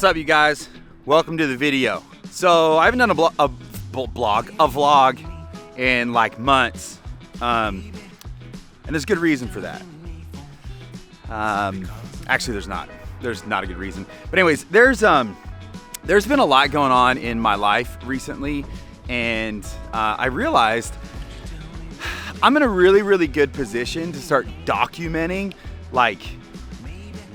What's up, you guys? Welcome to the video. So I haven't done a vlog in like months, and there's good reason for that. Actually, there's not. There's not a good reason. But anyways, there's been a lot going on in my life recently, and I realized I'm in a really good position to start documenting like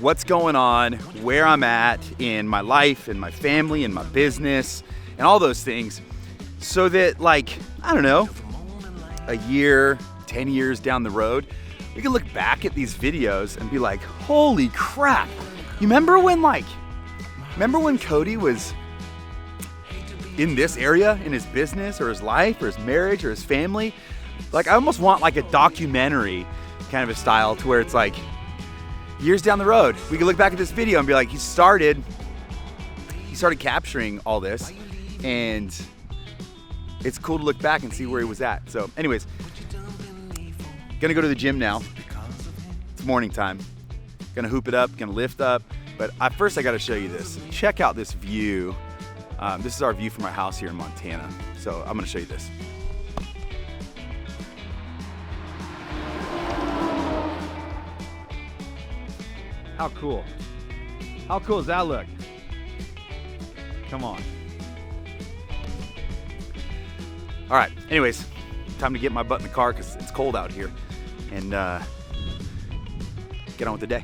what's going on, where I'm at in my life, in my family, in my business, and all those things, so that, like, I don't know, a year, 10 years down the road, we can look back at these videos and be like, holy crap, you remember when Cody was in this area in his business or his life or his marriage or his family? Like, I almost want like a documentary kind of a style to where it's like, years down the road, we can look back at this video and be like, he started capturing all this, and it's cool to look back and see where he was at. So anyways, gonna go to the gym now. It's morning time. Gonna hoop it up, gonna lift up. But first I gotta show you this. Check out this view. This is our view from our house here in Montana. So I'm gonna show you this. How cool. How cool does that look? Come on. All right, anyways, time to get my butt in the car because it's cold out here, and get on with the day.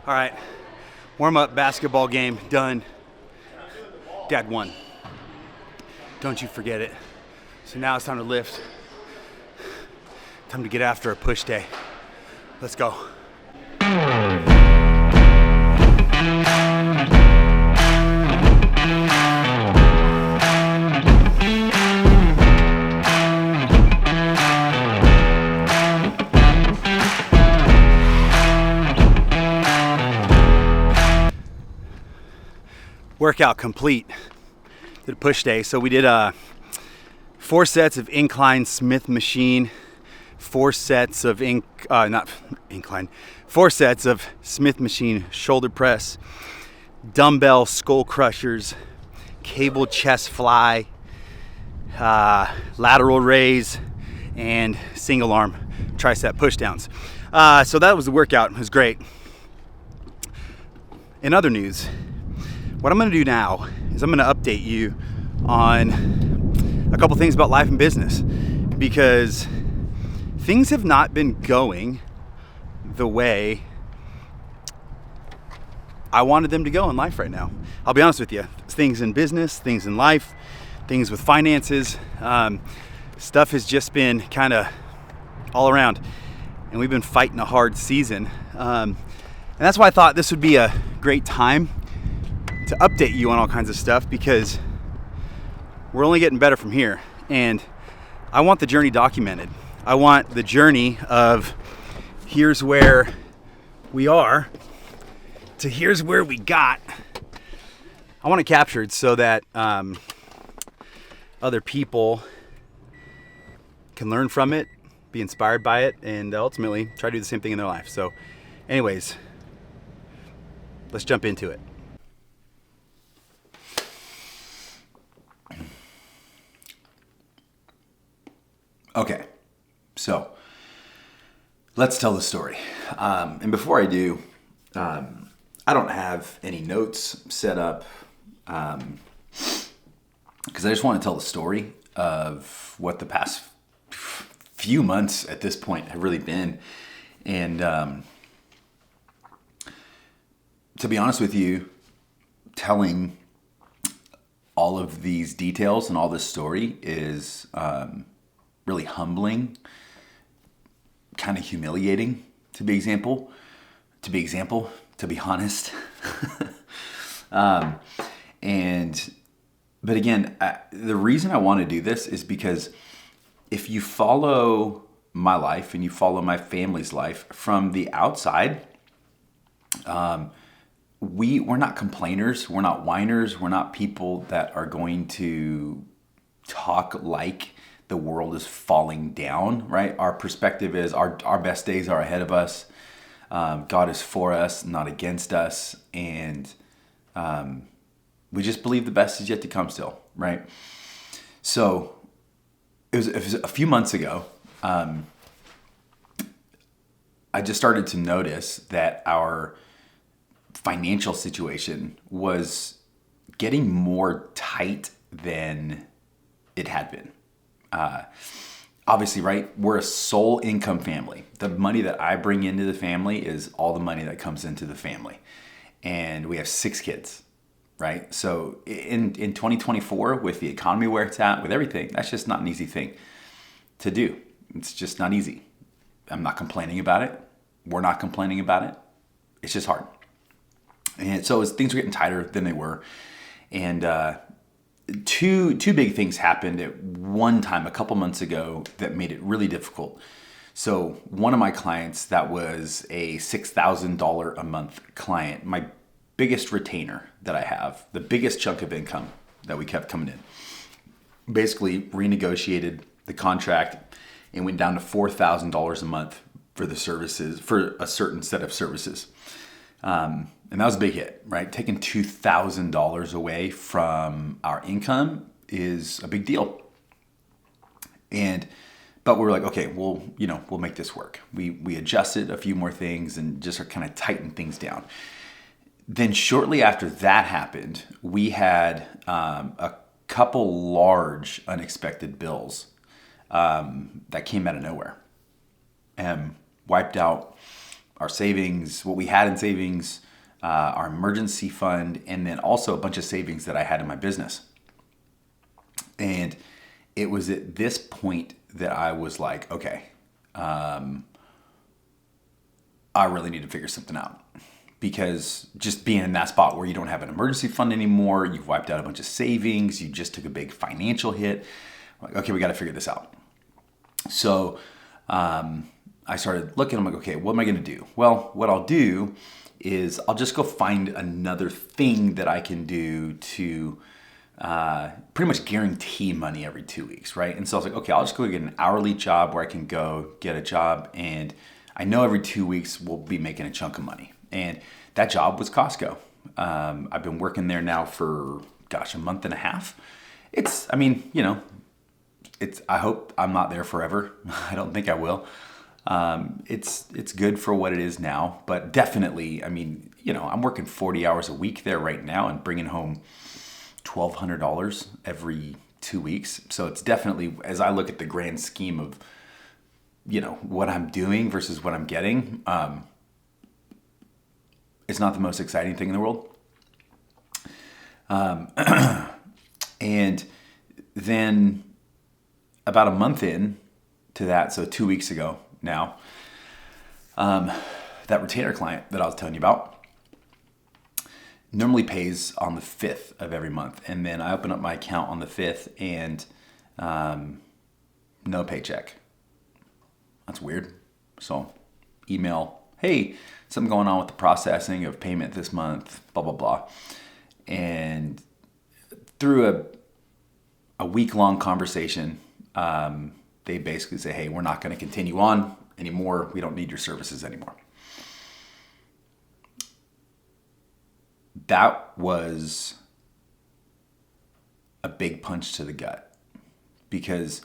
All right, warm-up basketball game done. Dad won. Don't you forget it. So now it's time to lift. Time to get after a push day. Let's go. Workout complete. Did a push day. So we did 4 sets of incline Smith machine, 4 sets of 4 sets of Smith machine shoulder press, dumbbell skull crushers, cable chest fly, lateral raise, and single arm tricep push downs. So that was the workout. It was great. In other news, what I'm going to do now is I'm going to update you on a couple things about life and business, because things have not been going the way I wanted them to go in life right now. I'll be honest with you. Things in business, things in life, things with finances, stuff has just been kind of all around, and we've been fighting a hard season. And that's why I thought this would be a great time to update you on all kinds of stuff, because we're only getting better from here, and I want the journey documented. I want the journey of here's where we are to here's where we got. I want it captured so that other people can learn from it, be inspired by it, and ultimately try to do the same thing in their life. So anyways, let's jump into it. Okay, so let's tell the story. And before I do, I don't have any notes set up, because I just want to tell the story of what the past few months at this point have really been. And to be honest with you, telling all of these details and all this story is really humbling, kind of humiliating, to be honest. And But again, the reason I want to do this is because if you follow my life and you follow my family's life from the outside, we're not complainers, we're not whiners, we're not people that are going to talk like the world is falling down, right? Our perspective is our best days are ahead of us. God is for us, not against us, and we just believe the best is yet to come still, right? So it was a few months ago. I just started to notice that our financial situation was getting more tight than it had been. Obviously, right? We're a sole income family. The money that I bring into the family is all the money that comes into the family. And we have 6 kids, right? So in 2024, with the economy where it's at, with everything, that's just not an easy thing to do. It's just not easy. I'm not complaining about it. We're not complaining about it. It's just hard. And so as things were getting tighter than they were. And two big things happened at one time a couple months ago that made it really difficult. So one of my clients that was a $6,000 a month client, my biggest retainer that I have, the biggest chunk of income that we kept coming in, basically renegotiated the contract and went down to $4,000 a month for the services, for a certain set of services. And that was a big hit, right? Taking $2,000 away from our income is a big deal. But we were like, okay, we'll make this work. We adjusted a few more things and just kind of tightened things down. Then shortly after that happened, we had a couple large unexpected bills that came out of nowhere and wiped out our savings, what we had in savings, our emergency fund, and then also a bunch of savings that I had in my business. And it was at this point that I was like, okay, I really need to figure something out. Because just being in that spot where you don't have an emergency fund anymore, you've wiped out a bunch of savings, you just took a big financial hit. Like, okay, we got to figure this out. So I started looking, I'm like, okay, what am I going to do? Well, what I'll do is I'll just go find another thing that I can do to pretty much guarantee money every 2 weeks, right? And so I was like, okay, I'll just go get an hourly job where I can go get a job, and I know every 2 weeks we'll be making a chunk of money. And that job was Costco. I've been working there now for, a month and a half. I hope I'm not there forever. I don't think I will. It's good for what it is now, but definitely, I'm working 40 hours a week there right now and bringing home $1,200 every 2 weeks. So it's definitely, as I look at the grand scheme of, what I'm doing versus what I'm getting, it's not the most exciting thing in the world. And then about a month in to that, so 2 weeks ago now, that retainer client that I was telling you about normally pays on the 5th of every month. And then I open up my account on the 5th and no paycheck. That's weird. So email, hey, something going on with the processing of payment this month, blah, blah, blah. And through a week-long conversation, they basically say, hey, we're not going to continue on anymore. We don't need your services anymore. That was a big punch to the gut, because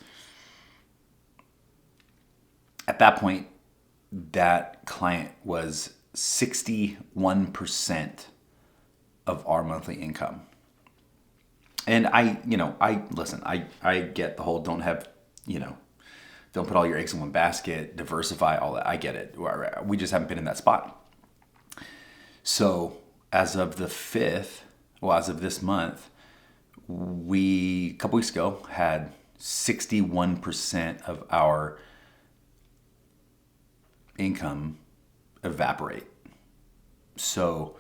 at that point, that client was 61% of our monthly income. And I get the whole don't put all your eggs in one basket, diversify, all that. I get it. We just haven't been in that spot. So as of the 5th, as of this month, we, a couple weeks ago, had 61% of our income evaporate. So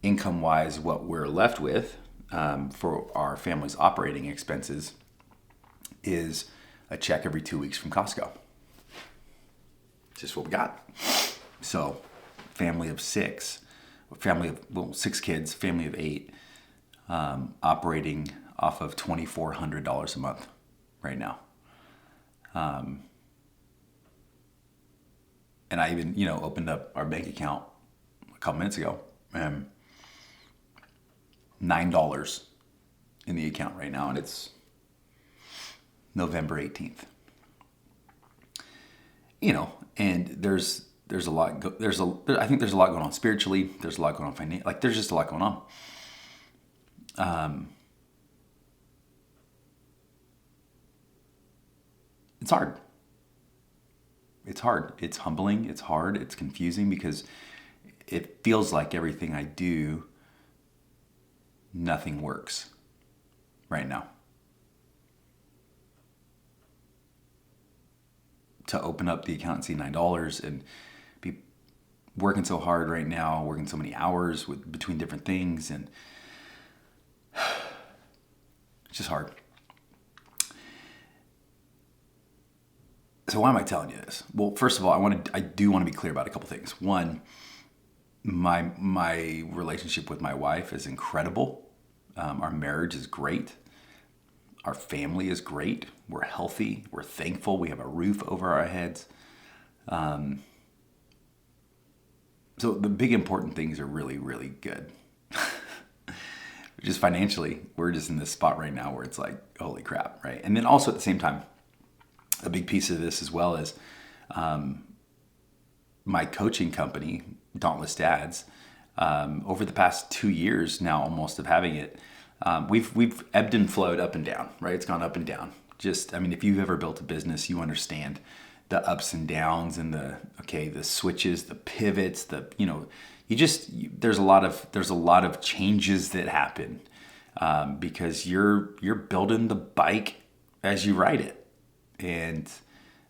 income-wise, what we're left with for our family's operating expenses is a check every 2 weeks from Costco. Just what we got. So, family of 6 kids, family of 8, operating off of $2,400 a month right now. And I even, opened up our bank account a couple minutes ago, and $9 in the account right now, and it's November 18th. And there's a lot. I think there's a lot going on spiritually. There's a lot going on financially. Like, there's just a lot going on. It's hard. It's hard. It's humbling. It's hard. It's confusing because it feels like everything I do, nothing works right now. To open up the account and see $9 and be working so hard right now, working so many hours between different things, and it's just hard. So why am I telling you this? Well, first of all, I do want to be clear about a couple things. One, my relationship with my wife is incredible. Our marriage is great. Our family is great. We're healthy. We're thankful. We have a roof over our heads. So the big important things are really, really good. Just financially, we're just in this spot right now where it's like, holy crap, right? And then also at the same time, a big piece of this as well is my coaching company, Dauntless Dads, over the past 2 years now almost of having it, we've ebbed and flowed up and down, right? It's gone up and down. If you've ever built a business, you understand the ups and downs and the switches, the pivots, there's a lot of changes that happen because you're building the bike as you ride it. And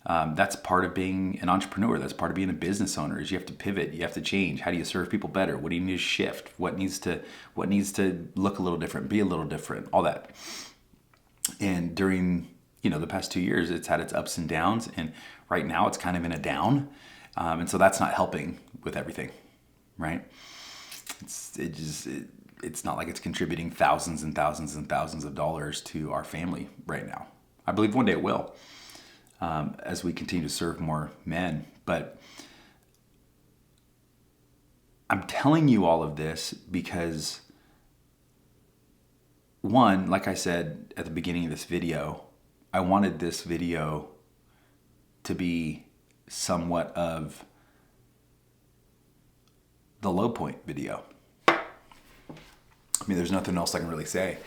that's part of being an entrepreneur. That's part of being a business owner is you have to pivot. You have to change. How do you serve people better? What do you need to shift? What needs to look a little different, be a little different, all that. And during, the past 2 years, it's had its ups and downs. And right now it's kind of in a down. And so that's not helping with everything, right? It's not like it's contributing thousands and thousands and thousands of dollars to our family right now. I believe one day it will. As we continue to serve more men. But I'm telling you all of this because, one, like I said at the beginning of this video, I wanted this video to be somewhat of the low point video. There's nothing else I can really say.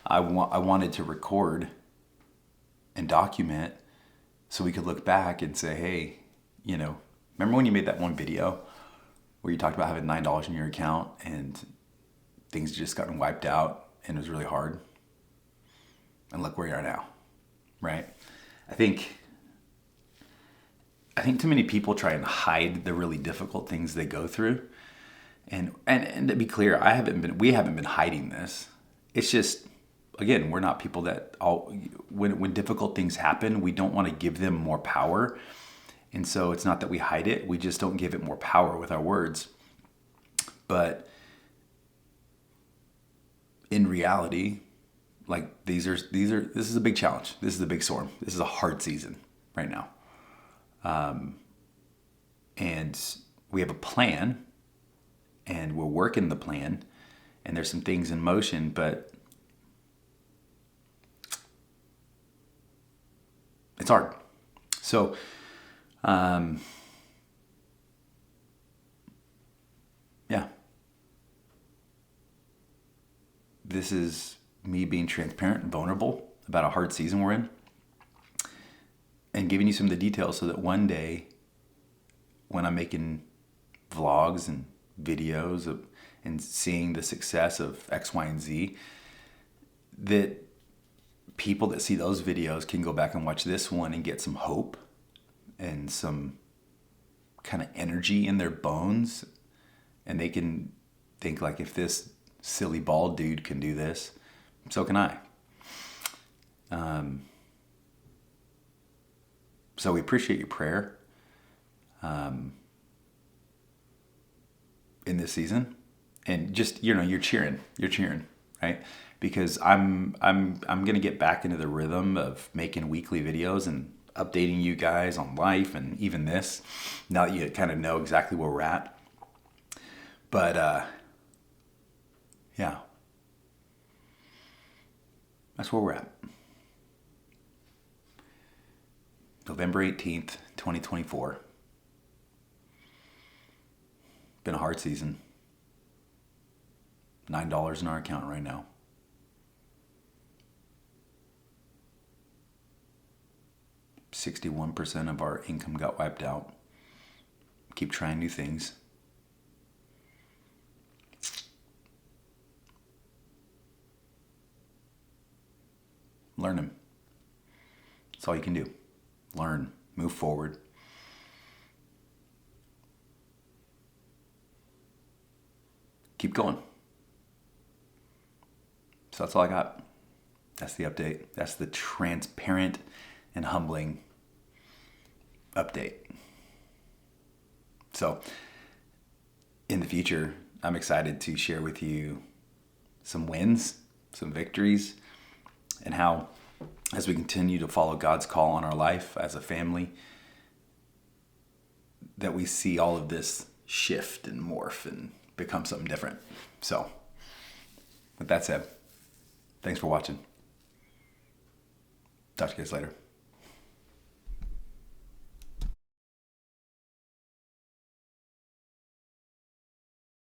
I wanted to record and document so we could look back and say, hey, remember when you made that one video where you talked about having $9 in your account and things just gotten wiped out and it was really hard? And look where you are now, right? I think too many people try and hide the really difficult things they go through. And to be clear, we haven't been hiding this. It's just, again, we're not people that when difficult things happen, we don't want to give them more power. And so it's not that we hide it, we just don't give it more power with our words. But in reality, like this is a big challenge. This is a big storm. This is a hard season right now. And we have a plan and we're working the plan and there's some things in motion, but it's hard. So, yeah. This is me being transparent and vulnerable about a hard season we're in and giving you some of the details so that one day when I'm making vlogs and videos and seeing the success of X, Y, and Z, that people that see those videos can go back and watch this one and get some hope and some kind of energy in their bones. And they can think like, if this silly bald dude can do this, so can I. So we appreciate your prayer in this season, and just you're cheering, right? Because I'm gonna get back into the rhythm of making weekly videos and updating you guys on life and even this. Now that you kind of know exactly where we're at, but yeah, that's where we're at. November 18th, 2024. Been a hard season. $9 in our account right now. %61% of our income got wiped out. Keep trying new things. Learn them. That's all you can do. Learn, move forward. Keep going. So that's all I got. That's the update. That's the transparent and humbling update. So in the future, I'm excited to share with you some wins, some victories, and how, as we continue to follow God's call on our life as a family, that we see all of this shift and morph and become something different. So with that said, thanks for watching. Talk to you guys later.